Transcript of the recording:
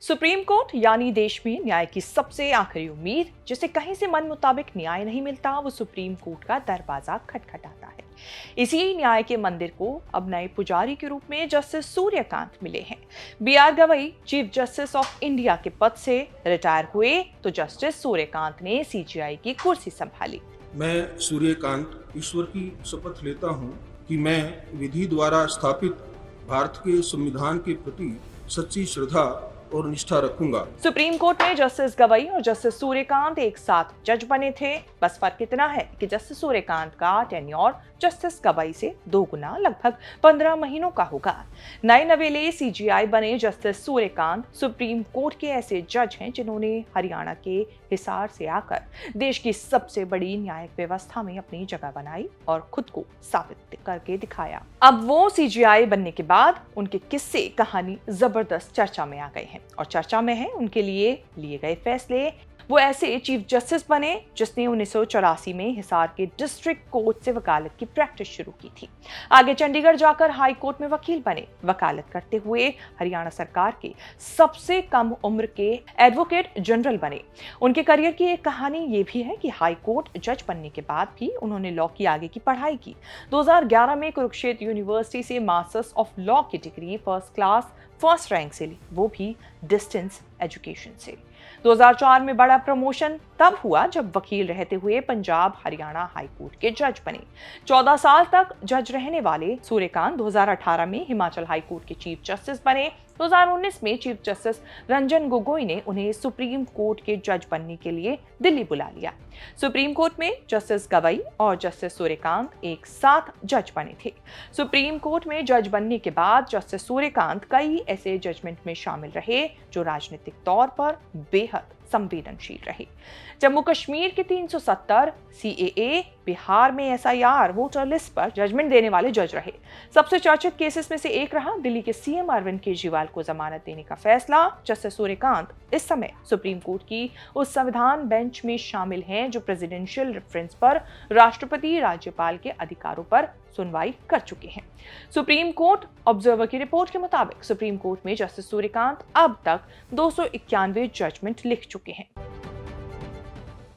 Supreme court यानी देश में न्याय की सबसे आखिरी उम्मीद, जिसे कहीं से मन मुताबिक न्याय नहीं मिलता, वो सुप्रीम कोर्ट का दरवाजा खटखटाता है। इसी न्याय के मंदिर को अब नए पुजारी के रूप में जस्टिस सूर्यकांत मिले हैं। BR Gavai chief justice of India के पद से रिटायर हुए तो जस्टिस सूर्यकांत ने सीजेआई की कुर्सी संभाली। मैं सूर्यकांत ईश्वर की शपथ लेता हूँ कि मैं विधि द्वारा स्थापित भारत के संविधान के प्रति सच्ची श्रद्धा और निष्ठा रखूंगा। सुप्रीम कोर्ट में जस्टिस गवई और जस्टिस सूर्यकांत एक साथ जज बने थे। बस फर्क इतना है कि जस्टिस सूर्यकांत का टेन्योर जस्टिस गवई से 2 गुना लगभग 15 महीनों का होगा। नए नवेले सीजेआई बने जस्टिस सूर्यकांत सुप्रीम कोर्ट के ऐसे जज हैं जिन्होंने हरियाणा के हिसार से आकर देश की सबसे बड़ी न्यायिक व्यवस्था में अपनी जगह बनाई और खुद को साबित करके दिखाया। अब वो सीजेआई बनने के बाद उनके किस्से कहानी जबरदस्त चर्चा में आ गए हैं और चर्चा में है उनके लिए गए फैसले। वो ऐसे चीफ जस्टिस बने जिसने 1984 में हिसार के डिस्ट्रिक्ट कोर्ट से वकालत की प्रैक्टिस शुरू की थी। आगे चंडीगढ़ जाकर हाई कोर्ट में वकील बने। वकालत करते हुए हरियाणा सरकार के सबसे कम उम्र के एडवोकेट जनरल बने। उनके करियर की एक कहानी ये भी है कि हाई कोर्ट जज बनने के बाद भी उन्होंने लॉ की आगे की पढ़ाई की। 2011 में कुरुक्षेत्र यूनिवर्सिटी से मास्टर्स ऑफ लॉ की degree first class first rank से ली, वो भी डिस्टेंस एजुकेशन से। 2004 में बड़ा प्रमोशन तब हुआ जब वकील रहते हुए पंजाब हरियाणा हाई कोर्ट के जज बने। 14 साल तक जज रहने वाले सूर्यकांत 2018 में हिमाचल हाई कोर्ट के चीफ जस्टिस बने। 2019 में चीफ जस्टिस रंजन गोगोई ने उन्हें सुप्रीम कोर्ट के जज बनने के लिए दिल्ली बुला लिया। सुप्रीम कोर्ट में जस्टिस गवई और जस्टिस सूर्यकांत एक साथ जज बने थे। सुप्रीम कोर्ट में जज बनने के बाद जस्टिस सूर्यकांत कई ऐसे जजमेंट में शामिल रहे जो राजनीतिक तौर पर बेहद संवेदनशील रहे। जम्मू कश्मीर के 370, सीएए, बिहार में एसआईआर, वोटर लिस्ट पर जजमेंट देने वाले जज रहे। सबसे चर्चित केसेस में से एक रहा दिल्ली के सीएम अरविंद केजरीवाल को जमानत देने का फैसला। जस्टिस सूर्यकांत इस समय सुप्रीम कोर्ट की उस संविधान बेंच में शामिल हैं जो प्रेसिडेंशियल रेफरेंस पर राष्ट्रपति राज्यपाल के अधिकारों पर सुनवाई कर चुके हैं। सुप्रीम कोर्ट ऑब्जर्वर की रिपोर्ट के मुताबिक सुप्रीम कोर्ट में जस्टिस सूर्यकांत अब तक 291 जजमेंट लिख चुके हैं।